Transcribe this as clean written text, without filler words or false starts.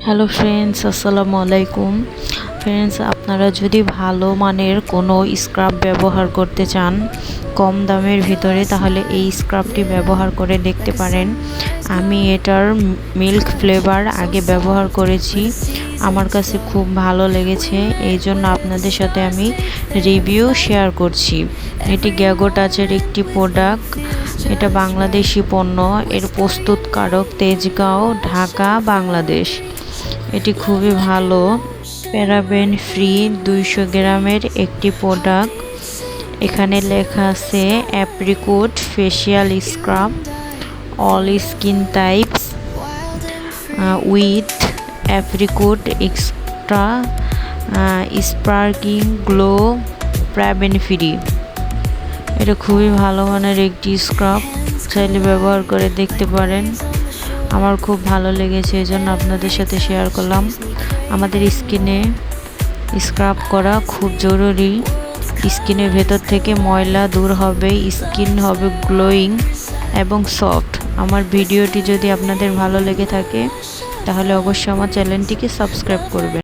Hello friends, আসসালামু আলাইকুম। Friends, আপনারা যদি ভালো মানের কোনো স্ক্রাব ব্যবহার করতে চান কম দামের ভিতরে, তাহলে এই স্ক্রাবটি ব্যবহার করে দেখতে পারেন। আমি এটার মিল্ক ফ্লেভার আগে ব্যবহার করেছি, আমার কাছে খুব ভালো লেগেছে, এই জন্য আপনাদের সাথে আমি রিভিউ শেয়ার করছি। এটি গ্যাগো টাচের একটি প্রোডাক্ট, এটা বাংলাদেশি পণ্য। এর প্রস্তুতকারক তেজগাঁও, ঢাকা, বাংলাদেশ। এটি খুবই ভালো, প্যারাবেন ফ্রি 200 গ্রামের একটি প্রোডাক্ট। এখানে লেখা আছে apricot facial scrub, all skin types with apricot extra sparking glow, paraben free. এটা খুবই ভালো মানের একটি স্ক্রাব, চাইলে ব্যবহার করে দেখতে পারেন। আমার খুব ভালো লেগেছে, এই জন্য আপনাদের সাথে শেয়ার করলাম। আমাদের স্কিনে স্ক্রাব করা খুব জরুরি, স্কিনের ভেতর থেকে ময়লা দূর হবে, স্কিন হবে গ্লোয়িং এবং সফট। আমার ভিডিওটি যদি আপনাদের ভালো লেগে থাকে তাহলে অবশ্যই আমার চ্যানেলটিকে সাবস্ক্রাইব করবেন।